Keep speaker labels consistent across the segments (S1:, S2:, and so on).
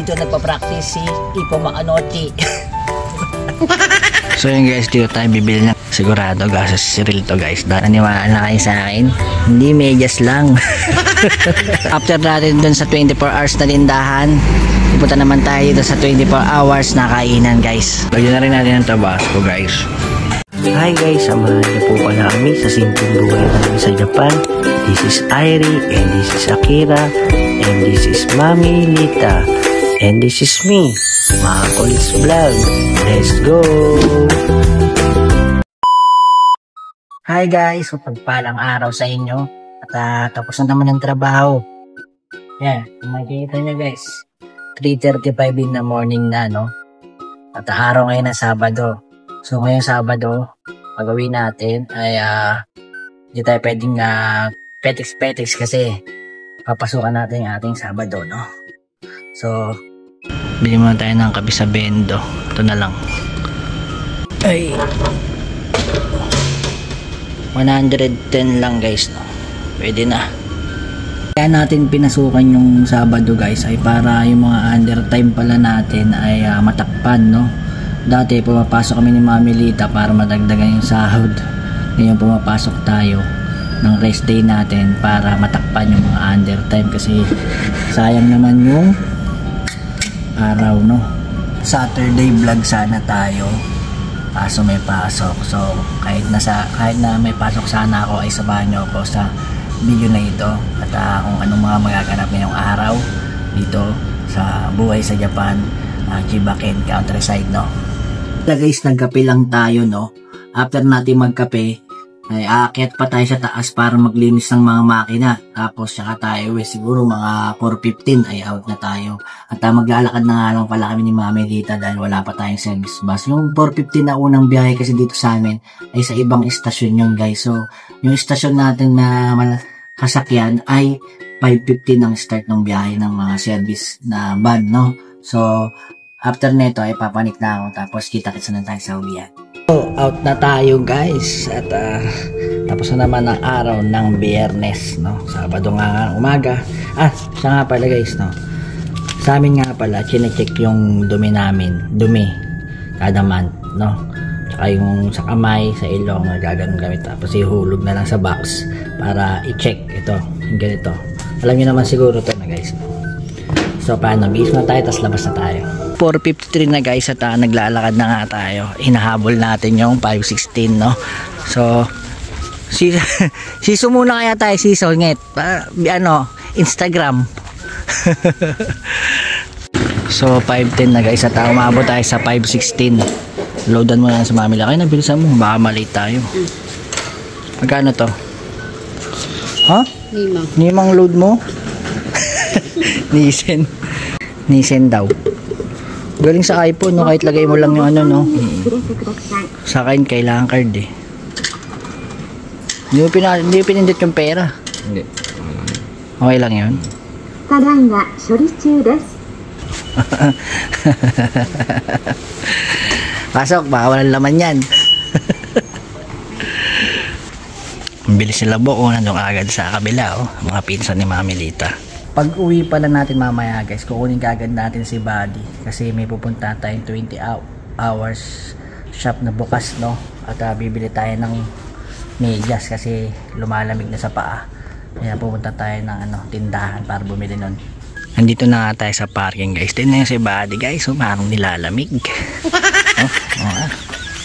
S1: dito nagpa-practice si Ipo Maanochi.
S2: So yun guys, dito tayo bibili ng sigurado gasos Cyril to guys. Naniwala na kayo sa akin, hindi medyas lang. After natin dun sa 24 hours na tindahan, ipunta naman tayo dito sa 24 hours na kainan guys. Lagyan na rin natin ang tabasco guys. Hi guys, samahan niyo po pala kami sa simpleng buhay namin sa Japan. This is Airi, and this is Akira, and this is Mami Lita, and this is me, mga Kulis Vlog. Let's go! Hi guys, pagpalang araw sa inyo. At tapos na naman ang trabaho. Yan, makikita nyo guys, 3:35 in the morning na, no? At araw ngayon na Sabado. So ngayong Sabado, pagawin natin ay hindi tayo pwedeng petiks kasi papasukan natin yung ating Sabado, no? So bili muna tayo ng kape sa Bendo. Ito na lang. Ay 110 lang guys, no? Pwede na. Kaya natin pinasukan yung Sabado guys ay para yung mga undertime pala natin ay matakpan, no? Dati pumapasok kami ni Mami Lita para madagdagan yung sahod. Ngayon pumapasok tayo ng rest day natin para matakpan yung mga undertime kasi sayang naman yung araw, no? Saturday vlog sana tayo, kaso may pasok. So kahit na may pasok sana ako ay samahan nyo ako sa video na ito at kung anong mga magaganap ngayong araw dito sa buhay sa Japan, Chibaken countryside, no? Guys, nagkape lang tayo, no? After natin magkape ay aakyat pa tayo sa taas para maglinis ng mga makina. Tapos saka tayo siguro mga 4:15 ay out na tayo. At maglalakad na nga lang pala kami ni Mami Lita dahil wala pa tayong service bus. Yung 4:15 na unang biyahe kasi dito sa amin ay sa ibang istasyon yun guys. So yung istasyon natin na kasakyan ay 5:15 ang start ng biyahe ng mga service na van, no? So after neto ay papanik na ako tapos kita-kits na tayo sa uwian. So out na tayo guys at tapos na naman ang araw ng Biyernes, no? Sabado nga umaga. Siya nga pala guys, no? Sa amin nga pala chine-check yung dumi namin, kada month, no? Tsaka yung sa kamay, sa ilong nagaganon kami tapos ihulog na lang sa box para i-check ito, yung ganito. Alam niyo naman siguro to na guys, no? So paano, bis na tayo tapos labas na tayo. 4:53 na guys at naglalakad na nga tayo. Hinahabol natin yung 5:16, no? So siso muna kaya tayo, siso ngit Instagram. So 5:10 na guys at umabot tayo sa 5:16. Loadan mo na sa Mami Lita. Ay, nabilisan mo, baka malate tayo. Magkano to? Ha? 5 load mo? Nisen daw. Galing sa iPhone, no? Kahit lagay mo lang yung ano, no? Sa akin kailangan card eh. Hindi mo pinindot yung pera.
S3: Hindi.
S2: Okay lang yun. Pasok, baka walang laman yan. Ang bilis nila buo, nandun agad sa kabila, oh. Mga pinsan ni Mami Lita. Pag uwi pala natin mamaya guys, kukunin kagad natin si Buddy kasi may pupunta tayong 20 hours shop na bukas, no? At bibili tayo ng medyas kasi lumalamig na sa paa. Kaya pupunta tayo ng tindahan para bumili nun. Nandito na nga tayo sa parking guys. Tignan nyo si Buddy guys, so parang nilalamig.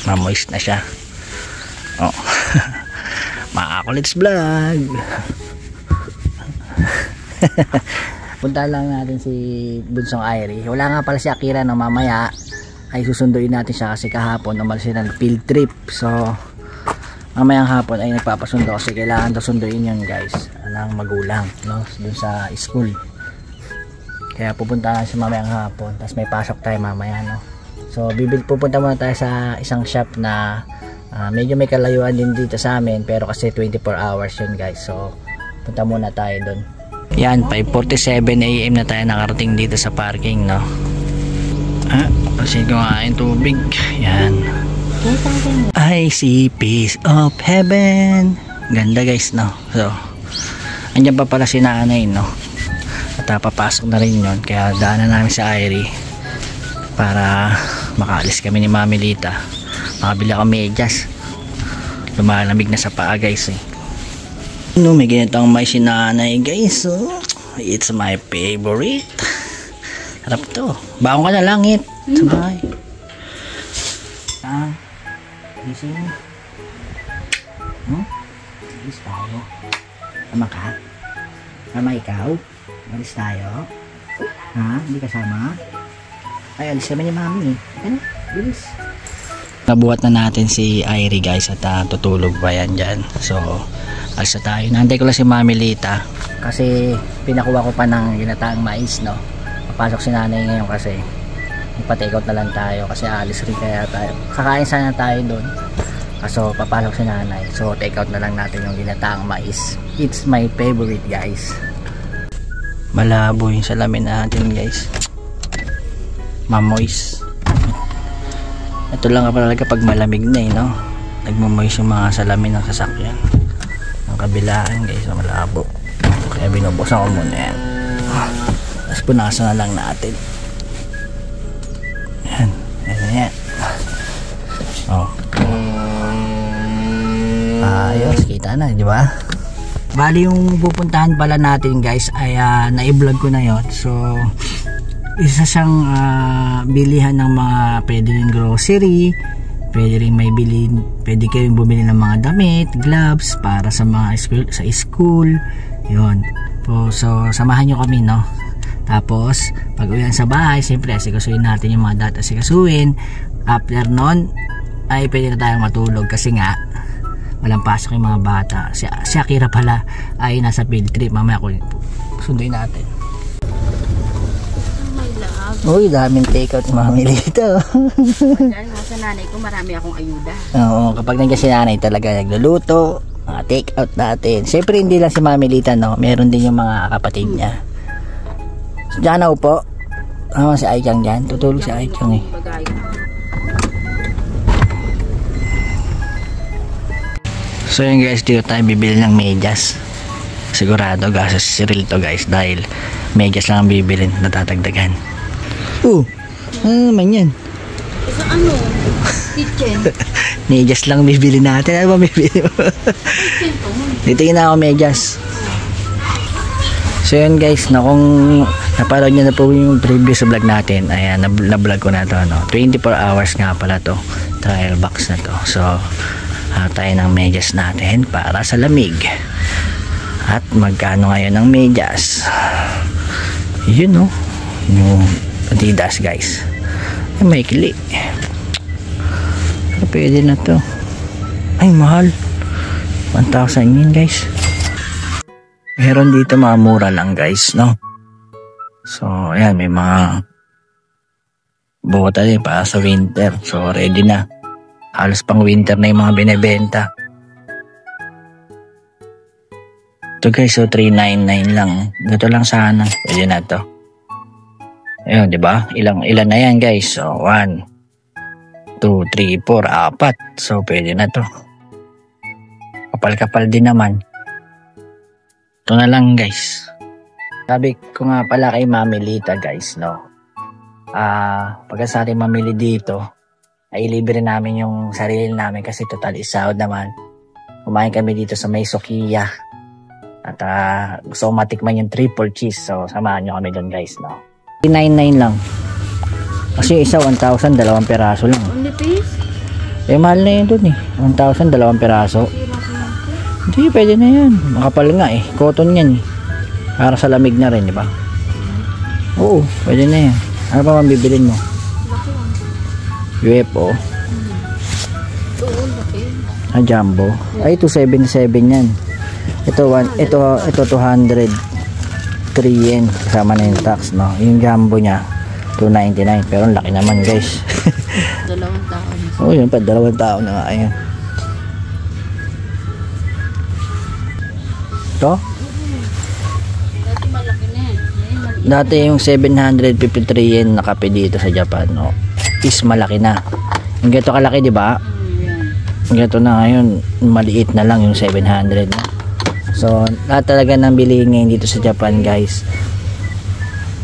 S2: Mamoist na siya. Mga Kulits Vlog. Punta lang natin si Bunsong Airi. Wala nga pala si Akira, no? Mamaya ay susunduin natin siya kasi kahapon umalis siya ng field trip. So mamayang hapon ay nagpapasundo kasi kailangan daw sunduin yun guys ng magulang, no? Dun sa school. Kaya pupunta na siya mamayang hapon. Tapos may pasok tayo mamaya, no? So pupunta muna tayo sa isang shop na medyo may kalayuan din dito sa amin pero kasi 24 hours yun guys. So punta muna tayo dun. Yan, 5:47 AM na tayo nakarating dito sa parking, no? Kasi kumain tubig. Yan. I see piece of heaven. Ganda guys, no? So andyan pa pala si nanay, no? At papasok na rin yun, kaya daanan namin sa Airy para makaalis kami ni Mami Lita. Makabili ako medyas, lumalamig na sa paa guys eh. No, may ganitong may sinanay guys, oh. It's my favorite. Harap to, baon ka na langit sabay. Gising. Alis tayo. Sama ka? Sama ikaw? Alis tayo? Ha? Hindi kasama? Ay, alis kami ni Mami. Ano? Bilis. Nabuhat na natin si Airy guys at tutulog pa yan dyan. So, alis na tayo. Nantay ko lang si Mami Lita kasi pinakuha ko pa ng ginataang mais, no? Papasok si nanay ngayon kasi magpa-take out na lang tayo kasi alis rin kaya tayo. Kakain sana tayo doon. So papasok si nanay. So take out na lang natin yung ginataang mais. It's my favorite guys. Malabo yung salamin natin guys. Mamoys. Ito lang pala kapag malamig na eh, no? Nagmamoys yung mga salamin ng sasakyan. Ang kabilaan guys, malabo. Kaya binubuksan ko muna yan. Tapos punasan na lang natin. Yan. Oh. Ayos, kita na, di ba? Bali yung pupuntahan pala natin guys ay na-i-vlog ko na yon. So isa siyang bilihan ng mga pwede rin grocery, pwede rin may bilhin, pwede kayong bumili ng mga damit, gloves para sa mga school, yon. So samahan nyo kami, no? Tapos pag uwian sa bahay, siyempre asikasuhin natin yung mga data asikasuhin. After nun ay pwede na tayong matulog kasi nga walang pasok yung mga bata. Si Akira pala ay nasa field trip. Mamaya ko sunduin natin. Uy, daming take out Mami Lita.
S3: Dahil nga sa nanay ko, marami akong ayuda.
S2: Oo, kapag nandiyan si nanay talaga nagluluto, take out natin. Siyempre hindi lang si Mami Lita, no? Meron din yung mga kapatid niya. Diyan ako po. Si Aichang dyan. Tutulog si Aichang eh. So yun guys, dito tayo bibili ng medyas. Sigurado gastos si Cyril to guys dahil medyas lang ang bibilin, natatagdagan. Ano naman yan?
S3: Sa kitchen.
S2: Medyas lang bibili natin. Ano ba bibili mo? Dito yun ako medyas. So yun guys, kung napanood nyo na po yung previous vlog natin, ayan, na-vlog ko na to, no? 24 hours nga pala to, trial box na to. So tayo ng medyas natin para sa lamig. At magkano ngayon ng medyas? Yun, no? Yung Adidas guys. Ay, maikli. Pero pwede na to. Ay, mahal. 1,000 yun guys. Meron dito mga mura lang guys, no? So ayan, may mga bota din para sa winter. So ready na. Halos pang winter na yung mga binebenta. Ito guys, so 399 lang. Dito lang sana. Pwede na to. Ayun, di ba? Ilan na yan guys. So 1, 2, 3, 4, 4. So pwede na to. Kapal-kapal din naman. Ito na lang guys. Sabi ko nga pala kay Mami Lita guys, no? Pagka sa atin mamili dito, ay libre namin yung sarili namin kasi total isahod naman. Kumain kami dito sa May Sokia. At gusto ko matikman yung triple cheese. So samahan nyo kami doon guys, no? 399 lang. Kasi isa 1,000, dalawang peraso lang.
S3: Only piece?
S2: Eh mahal na yun doon eh. 1,000, dalawang peraso. Hindi, pwede na yan. Makapal nga eh. Cotton yan eh. Para sa lamig na rin, di ba? Oo, pwede na yan. Ano pa mabibilin mo? UFO. Jumbo. Ay, 277 yan. Ito 203 yen. Kasama na yung tax, no? Yung jumbo niya, 299. Pero ang laki naman, guys.
S3: 2 taon.
S2: Oo, yun pa. 2 taon na nga. Ayan. Ito?
S3: Dati malaki na yan.
S2: Dati yung 753 yen na kape dito sa Japan, no, is malaki na. Yung gato kalaki, di ba? Yung gato na ngayon, maliit na lang yung 700. No? So, lahat talaga ng bilihin ngayon dito sa Japan, guys,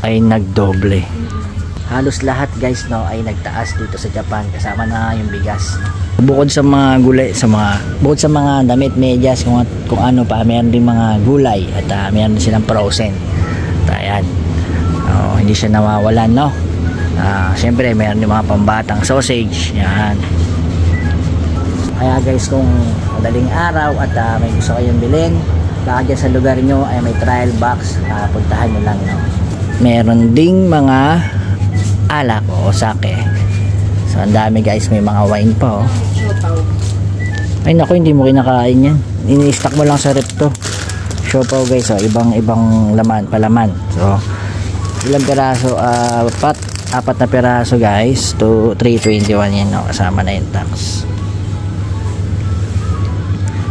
S2: ay nagdoble. Halos lahat guys no ay nagtaas dito sa Japan, kasama na yung bigas. Bukod sa mga gulay, bukod sa mga damit, medyas, kung ano pa, mayroon din mga gulay at mayroon din silang frozen. Ayan. Hindi siya nawawalan no. Siyempre mayroon din mga pambatang sausage. Yan. Kaya guys, kung madaling araw at may gusto kayong bilhin, baka dyan sa lugar nyo ay may trial box, puntahan nyo lang no. Meron ding mga alak o sake. So ang dami guys, may mga wine pa oh. Ay naku, hindi mo kinakain yan. Ini-stack mo lang sa rep to. Siopaw guys, oh, ibang palaman. So ilang piraso? Apat na piraso guys, to 321 yan no, kasama na yung tax.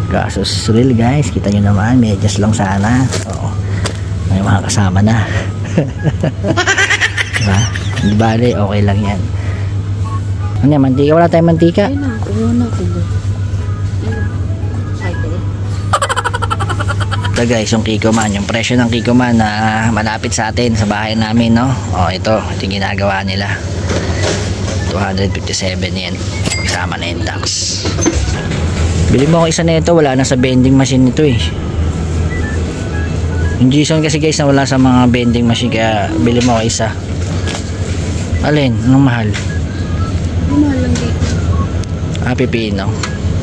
S2: Gasos real guys, kita nyo naman, medyas lang sana. Oo, may mga kasama na. Diba? Hindi bale, okay lang yan. Ano yan, mantika? Wala tayong mantika?
S3: Ay na, kuha na ako ba?
S2: Ito guys, yung Kikoman, yung presyo ng Kikoman na malapit sa atin, sa bahay namin, no? O, ito yung ginagawa nila. 257 yan. Kasama na yung tax. Bili mo ako isa na ito, wala na sa vending machine nito eh. Yung Jason kasi guys, na wala sa mga vending machine, kaya bili mo ako isa. Alin? Anong mahal?
S3: Mahal lang dito.
S2: Pipino.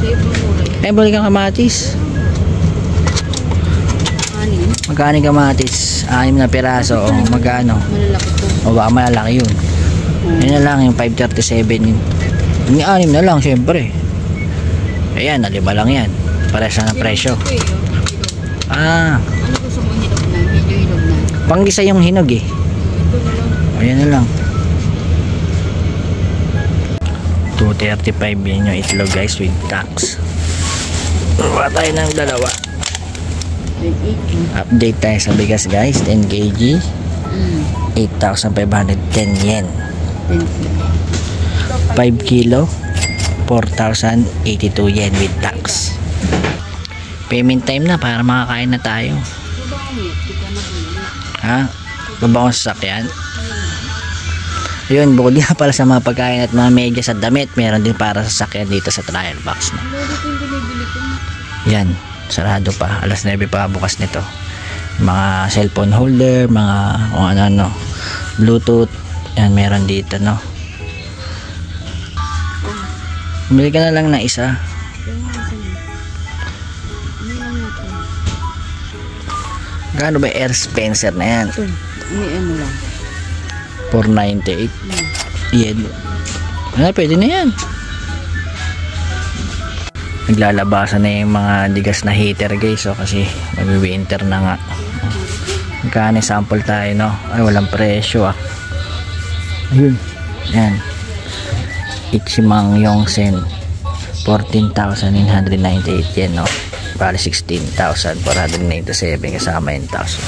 S3: Safe mo mura.
S2: Balik kang kamatis.
S3: Anin?
S2: Magkano kamatis? 6 na piraso. O, magkano?
S3: Malalaki to.
S2: O baka malalaki yun. Yun na lang, yung 537 yun. Yung 6 na lang, syempre. Ayan, na 5 lang yan. Pares na ng presyo.
S3: Ano gusto mo hinog na? Medyo hinog na.
S2: Panggisa yung hinog eh.
S3: Ito na lang.
S2: Ayan na lang. 235 yun yung itlog guys with tax. Wala tayo ng dalawa.
S3: 28.
S2: Update tayo sa bigas guys. 10 kg 8,510 yen. 5 kilo 4,082 yen with tax. Payment time na para makakain na tayo. Ha? Babang sasakyan. Ayun, bukod nga pala sa mga pagkain at mga medyas at damit, meron din para sa sasakyan dito sa trial box na. Yan, sarado pa. Alas 9 pa bukas nito. Mga cellphone holder, mga kung ano, Bluetooth. Yan, meron dito, no. Bili ka na lang na isa. Gaano ba Air Spencer na yan?
S3: May ano lang.
S2: 498 yen. Pwede na yan. Naglalabasan na yung mga digas na heater guys, so kasi mag-winter na nga. Magkano sample tayo, no? Ay, walang presyo ah. Ayun, yan. Ichimang Yongsen 14,998 yen, no? Bali 16,497 kasama yung tax.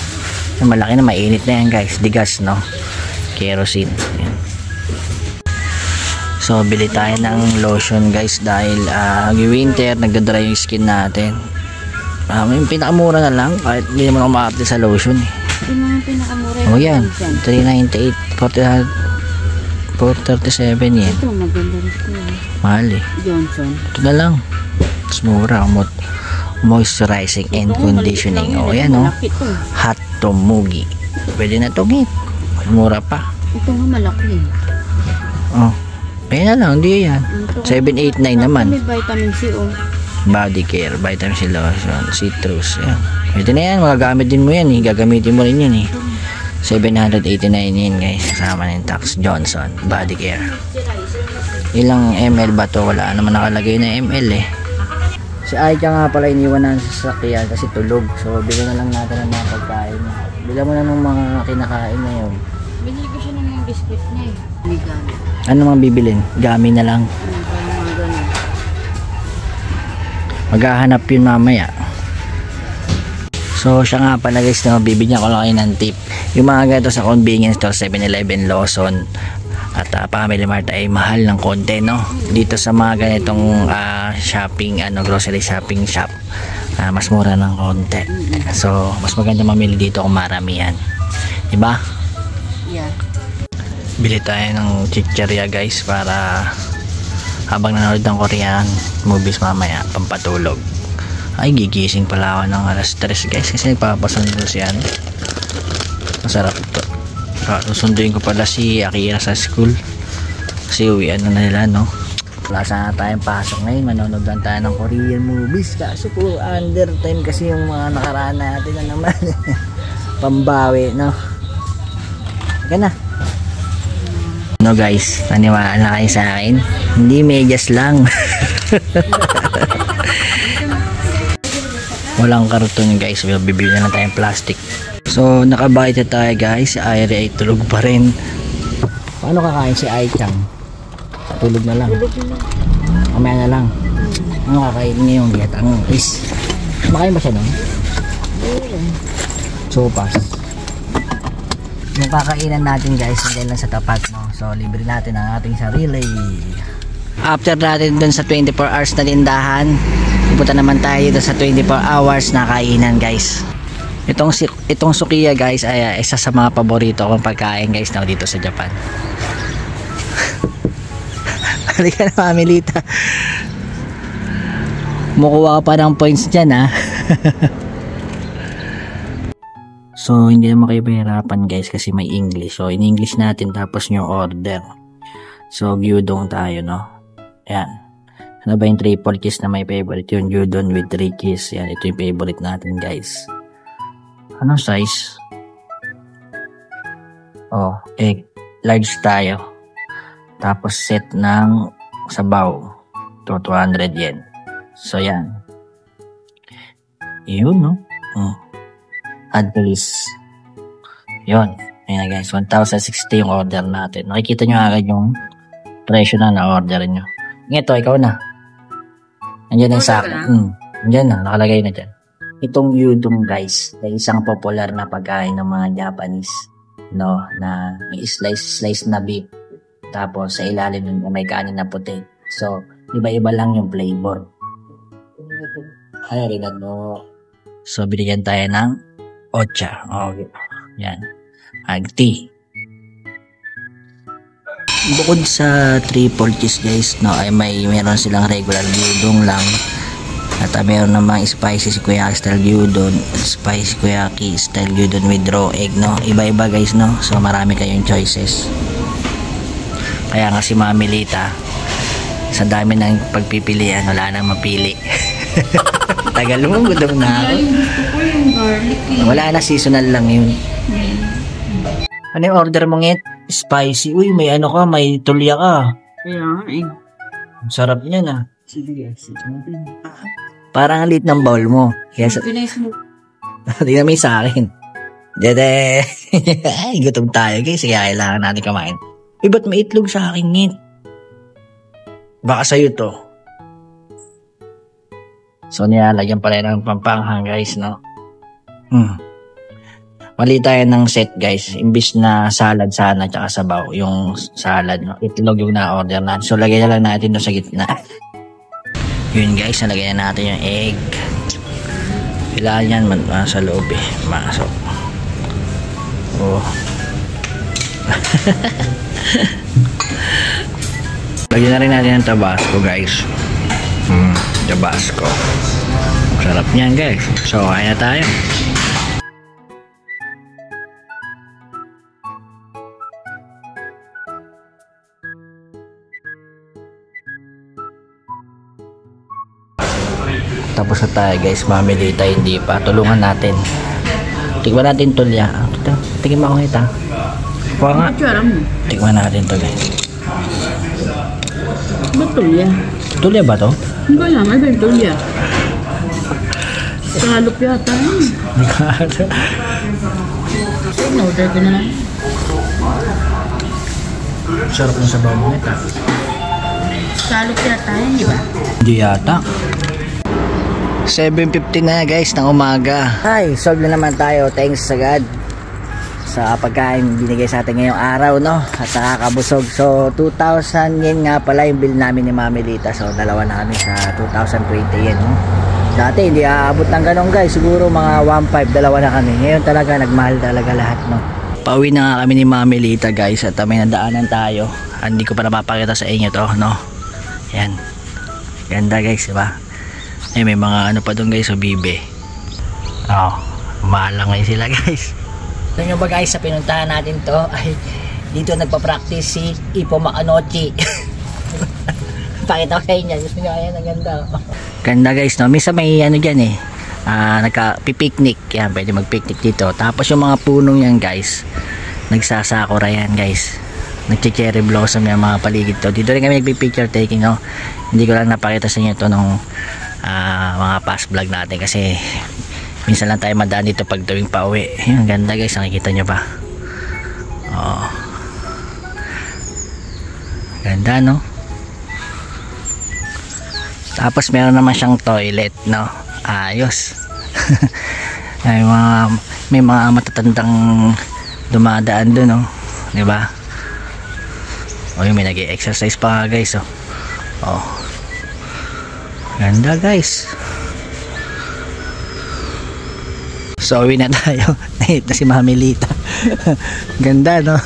S2: Malaki na, mainit na yan guys. Digas, no? Kerosene. Yan. So bili tayo ng lotion guys dahil winter, nagdadry yung skin natin. Yung pinakamura na lang kahit hindi naman ako ma-update sa lotion eh.
S3: Ito na yung pinakamura.
S2: Oh yan, 398 437 yan.
S3: Ito maganda rin ito.
S2: Mahal eh.
S3: Johnson.
S2: Ito na lang. Mas mura. Moisturizing and conditioning. O yan o. Hot Tomugi. Pwede na tugit. Mura pa.
S3: Ito nga malaki.
S2: Oh. Ayun na lang. Hindi yan. 789 naman.
S3: May vitamin C o.
S2: Body care. Vitamin C lotion. Citrus. Yan. Pwede na yan. Magagamit din mo yan. Gagamitin mo rin yan eh. 789 yan guys. Kasama na yung tax. Johnson. Body care. Ilang ml ba to? Wala naman nakalagay na ml eh. Si Aika nga pala iniwan na sa sasakyan kasi tulog. So bilhin na lang natin ng mga pagkain. Bilhin mo na ng mga kinakain na yun.
S3: Binili ko siya ng mga biscuit niya eh. May gami.
S2: Ano mga bibilin? Gami na lang. Maghahanap yun mamaya. So siya nga pala guys, na bibigyan ko lang kayo ng tip. Yung mga ganito sa convenience store, 7-Eleven, Lawson at Family Mart ay mahal ng konti, no? Dito sa mga ganitong shopping, grocery shopping shop, mas mura ng konti. So mas maganda mamili dito kung maramihan, diba?
S3: Yeah.
S2: Bili tayo ng chichirya guys para habang nanonood ng Korean movies mamaya pampatulog. Ay gigising pala ako ng alas 3 guys kasi nagpapasundo siya. Masarap to. Susunduin ko pala si Akira sa school kasi uwian na nila, no? Wala sana tayong pasok ngayon, manonood lang tayo ng Korean movies kasi po under time kasi yung mga nakaraan natin na naman. Pambawi, no? Gana. No guys, naniwala na kayo sa akin, hindi medyas lang. Walang karton guys, bibili na lang tayong plastic. So nakabait na tayo guys, si Aire ay tulog pa rin. Paano kakain si Ai-chan? Tulog na lang. Mamaya na lang. Ano kakain niya yung get? Ang is makain ba siya doon? Sopas. Yung kakainan natin guys, hindi lang sa tapat, no? So libre natin ang ating sarili. After natin dun sa 24 hours na lindahan, pupunta naman tayo dito sa 24 hours na kainan guys. Itong sukiya guys ay isa sa mga paborito kong pagkain guys na dito sa Japan. Halika na Mamilita. Mukuha ka pa ng points dyan ha. So hindi naman kayo mahirapan guys kasi may English. So in English natin tapos yung order. So gyudon tayo, no? Ayan. Ano ba yung triple cheese na may favorite? Yung gyudon with 3 cheese. Yan, ito yung favorite natin guys. Anong size? Oh, egg. Large tayo. Tapos set ng sabaw. To 200 yen. So yan. Yun, no? Add to list. Yun. Ayan guys, 1,060 yung order natin. Nakikita nyo agad yung presyo na na-order nyo. Ito, ikaw na. Nandiyan na sa akin. Nandiyan na, nakalagay na dyan. Itong gyudon guys, ay isang popular na pagkain ng mga Japanese. No, na may slice na beef. Tapos sa ilalim nun may kanin na puti. So, iba-iba lang yung flavor. Ay, rin mo. So, binigyan tayo ng ocha. Okay. Yan. Agti. Bukod sa triple cheese guys, no, ay meron silang regular gyudon lang. At meron namang spicy kuyaki style gyudon, spicy kuyaki style gyudon with raw egg, no. Iba-iba guys, no. So marami kayong choices. Kaya nga si Mamilita, sa dami ng pagpipilian, wala nang mapili. Tagal mo, gutom na ako. Wala na, seasonal lang yun. Ano yung order mo ngit? Spicy. Uy, may ano ka, may tulya ka. Sarap niyan ah. Parang lit ng bowl mo. Yes. Tingnan mo yung sa akin. Dede. Ay, gutom tayo guys. Kaya kailangan natin kumain. Uy, ba't may itlog sa akin ngit? Baka sa'yo to. So nilalagyan pala ng pampanghang guys, no? Mali tayo ng set guys. Imbis na salad sana tsaka sabaw, yung salad, no? Itlog yung na-order natin. So lagay na lang natin doon sa gitna. Yun guys, nalagay na natin yung egg. Kailangan yan sa loob eh. Masok. Oh. Lagyan na rin natin ng tabasco guys. Tabasco. Sarap niyan guys. So kaya na tayo. Tapos na tayo guys. Mamilita hindi pa. Tulungan natin. Tikman natin tulya. Tingin mo ako ito. Kuha nga. Tikman natin to guys.
S3: Ba't tulya?
S2: Tulya ba to?
S3: Hindi ko alam. Ay ba yung tulya? Salop yata.
S2: Hindi ka ata.
S3: No-order ko na lang.
S2: Sarap ng sabaw mo ito.
S3: Salop yata yun, di ba?
S2: Hindi yata. 7:50 na guys ng umaga. Ay, solve na naman tayo. Thanks sa God sa pagkain binigay sa atin ngayong araw, no? At nakakabusog. So 2,000 yen nga pala yung bill namin ni Mamilita. So dalawa na kami sa 2,020 yen, no? Dati hindi aabot ng ganun guys. Siguro mga 1,500, dalawa na kami. Ngayon talaga nagmahal talaga lahat, no? Pauwi na nga kami ni Mami Lita guys at may nadaanan tayo. Hindi ko pa napapakita sa inyo to, no? Yan. Ganda guys, diba? Ay, may mga ano pa doon guys, so bibe. Oh, malangay sila guys. Alam nyo ba guys, sa pinuntahan natin to ay dito nagpa-practice si Ipo Maanochi. Pakita ko sa inyo, gusto nyo, ayan, ang ganda. Ganda guys, no? Minsan may ano dyan eh, nagka-picnic, yan, pwede mag-picnic dito. Tapos yung mga punong yan guys, nagsasakura yan guys, nagche-cherry blossom yung mga paligid to. Dito rin kami nagpi-picture taking, no? Hindi ko lang napakita sa inyo to nung mga past vlog natin kasi minsan lang tayo madaan dito pag tuwing pauwi. Yan, ganda guys, nakikita nyo ba? Oh, ganda, no? Tapos meron naman siyang toilet, no? Ayos. May mga matatandang dumadaan doon, no? 'Di ba? Oh, may nag-exercise pa nga guys, oh. Oh. Ganda guys. So, uwi na tayo. Nahit na si Mami Lita. Ganda, no?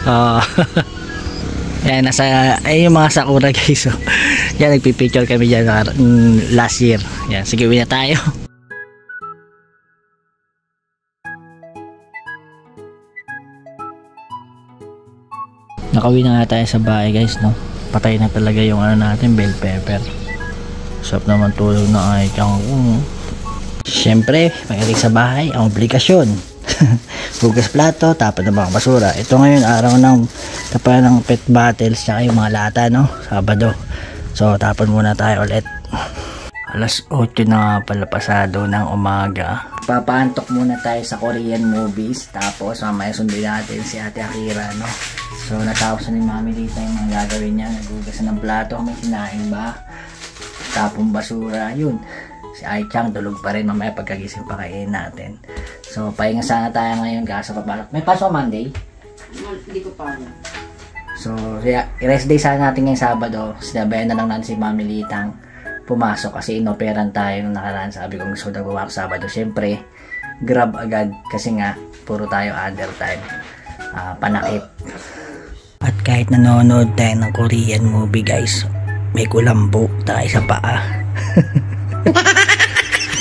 S2: Oh. Yan, yung mga sakura guys, oh. Yan, nagpipicture kami dyan last year. Yan, sige, uwi na tayo. Nakauwi na nga tayo sa bahay guys, no? Patay na talaga yung ano natin, bell pepper. Sarap naman tulog na ay siyempre, pagdating sa bahay, ang obligasyon. Hugas plato, tapon ng mga basura. Ito ngayon, araw ng tapan ng pet bottles tsaka yung mga lata, no? Sabado. So, tapon muna tayo ulit. Alas 8 na nga pala pasado ng umaga. Papaantok muna tayo sa Korean movies. Tapos, mamaya sundin natin si Ate Akira, no? So, natapos na ni Mami Lita yung mga gagawin niya. Naghugasan ng plato, may sinain ba? Tapong basura, yun. Si Ai-chan tulog pa rin, mamaya pagkagising pa kain natin. So pahinga sana tayo ngayon kasi papalok. May pasok Monday?
S3: Hindi ko pa alam.
S2: So rest day sana natin ngayong Sabado. Sinabayan na lang natin si Mami Litang pumasok kasi inoperan tayo nung nakaraan. Sabi ko gusto daw gawa ko Sabado. Siyempre grab agad kasi nga puro tayo other time. Panakit. At kahit nanonood tayo ng Korean movie guys, may kulambo tayo sa paa.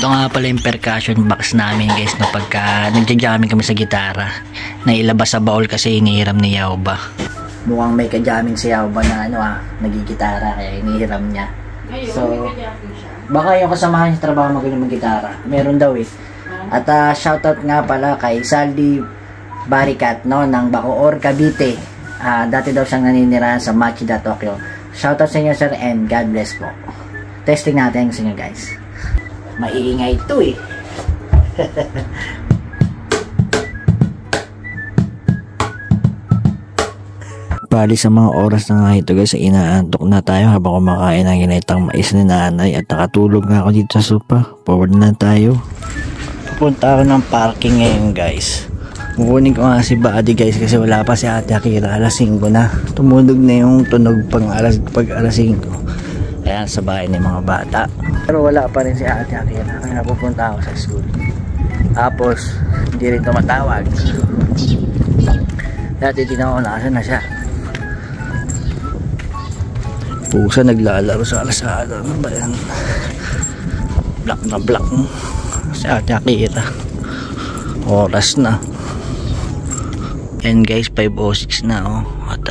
S2: Ito nga pala yung percussion box namin guys, no, pagka nagja-jamming kami sa gitara, nailabas sa baul kasi inihiram ni Yaoba. Mukhang may ka-jamming si Yaoba na nagigitara kaya inihiram niya. So baka yung kasamahan sa trabaho magaling mag-gitara, meron daw eh. At shoutout nga pala kay Saldi Barikat, no, ng Bacoor, Cavite. Dati daw siyang naninirahan sa Machida, Tokyo. Shoutout sa inyo sir and God bless po. Testing natin sa inyo guys. Maiingay ito eh. Bali sa mga oras na nga ito guys, inaantok na tayo habang kumakain ng ginitang mais ni nanay at nakatulog nga ako dito sa sofa. Forward na tayo. Pupunta ako ng parking ngayon guys. Kukunin ko nga si Buddy guys kasi wala pa si Ate Akira. Alas 5 na. Tumunog na yung tunog pag alas 5. Ayan sa bahay ng mga bata. Pero wala pa rin si Ate Akira kaya napupunta ako sa school. Tapos hindi rin tumatawag. Dati tinaw ko nakasan na siya. Pusa naglalaro sa alasada. Ano ba yan? Black na black si Ate Akira. Oras na. Yan guys, 5:06 na oh. At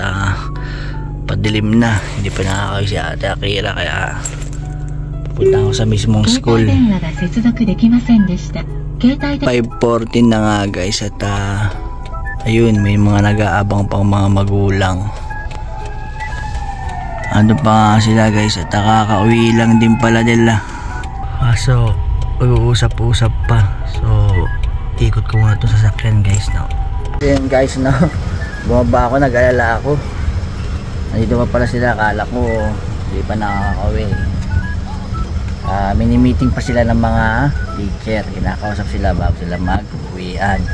S2: padilim na, hindi pa nakakawin si Ate Akira kaya pupunta ako sa mismong school. 5:14 na nga guys at ayun, may mga nag-aabang pang mga magulang. Ano pa sila guys at kakauwi lang din pala nila. So pag-uusap-usap pa. So ikot ko muna ito sa sakyan guys, no. Yan guys, no. Bumaba ako, nag-alala ako. Nandito pa pala sila, akala ko hindi pa nakakauwi. Mini-meeting pa sila ng mga teacher. Kinakausap sila bago sila mag-uwian.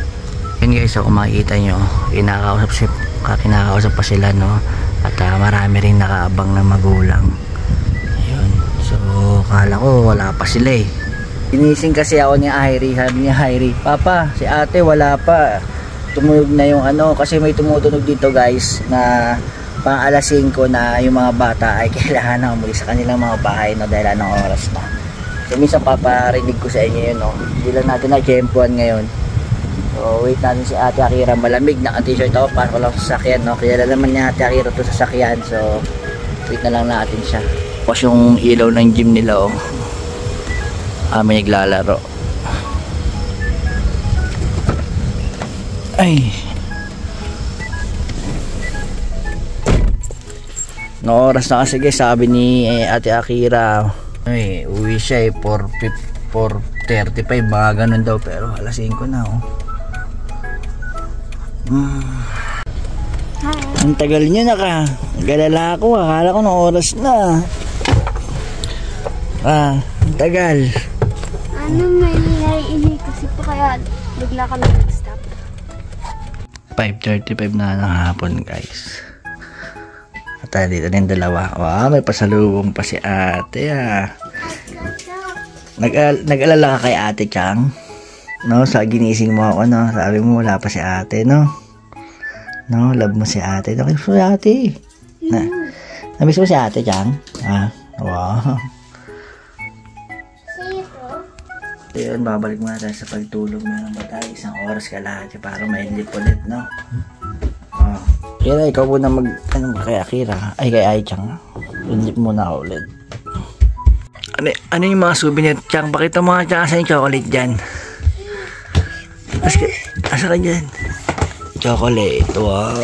S2: Yan guys, so kung makikita nyo, kinakausap pa sila, no. At marami rin nakaabang na magulang. Ayun. So akala ko wala pa sila eh. Inising kasi ako ni Airi. Sabi niya, Airi, Papa, si ate wala pa. tumunog na yung ano, kasi may tumutunog dito guys na pang alas 5 na yung mga bata ay kailangan na umuwi sa kanilang mga bahay no, dahil anong oras na. So minsan paparinig ko sa inyo yun no, hindi lang natin na-kempuan ngayon. So wait natin si Ate Akira, malamig, naka-t-shirt ako, para ko lang sa sasakyan no, kaya naman niya Ate Akira to sa sasakyan. So wait na lang natin siya. Tapos yung ilaw ng gym nila oh, may naglalaro. Ay, no oras na kasi guys, sabi ni Ate Akira ay uwi siya 4:35 mga ganun daw, pero alas 5 na oh. Ang tagal niya na ka, galala ako, akala ko ng oras na. Ang tagal.
S3: Ano may naiinay kasi pa kaya bigla kami nag-stop.
S2: 5:35 na ng hapon guys. At dito na yung dalawa. Wow, may pasalubong pa si ate Nag-alala ka kay ate Chang? No, sa ginising mo ako no, sabi mo wala pa si ate no? No, love mo si ate. Namiss mo si ate. Namiss mo si ate Chang? Wow. Ayun, babalik muna tayo sa pagtulog na naman tayo. 1 oras ka lahat para mainlip ulit, no? Kira, ikaw muna kay Akira. Ay, kay Ai Chang. Inlip muna ako ulit. Ano yung mga souvenir, Chang? Pakita mo nga, Chang, asa yung chocolate dyan? Asa ka dyan? Chocolate, wow.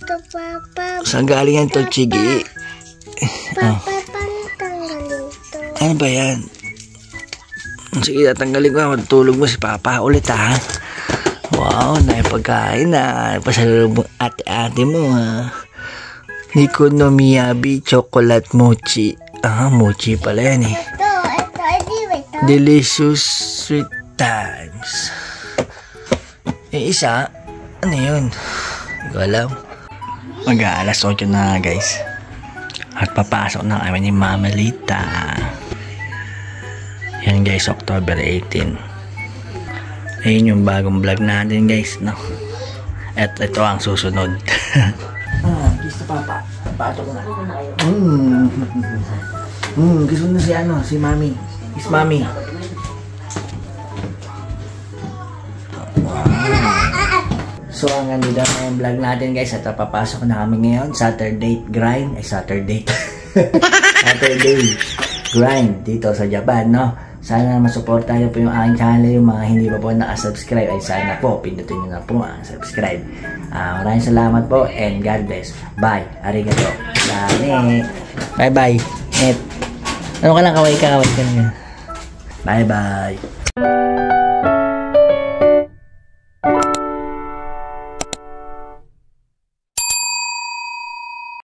S4: Ito, Papa.
S2: Saan galing yan to, Chigi?
S4: Papa, paano tanggalin ito?
S2: Ano ba yan? Sige, tatanggalin ko. Matutulog mo si Papa ulit ha. Wow, naipagkain na. Pasalubong ate-ate mo ha. Nikonomiyabi chocolate mochi. Mochi pala yan eh.
S4: Ito.
S2: Delicious sweet times. Isa, ano yun? Hindi ko alam. Mag-aalas 8 na guys. At papasok na kami ni Mama Lita. Yan guys, October 18. Ayun yung bagong vlog natin guys, no? At ito ang susunod. Kiss to Papa. Patok na. Kiss mo na si Mami. Kiss Mami. So hanggang dito na yung vlog natin guys. At papasok na kami ngayon. Saturday grind dito sa Japan, no? Sana masuportahan niyo po yung aking channel. Yung mga hindi pa po nakasubscribe ay sana po pindutin niyo na po ang subscribe. Maraming salamat po and God bless. Bye. Arigato. Bye bye. Ano ka lang, kaway ka na. Bye bye.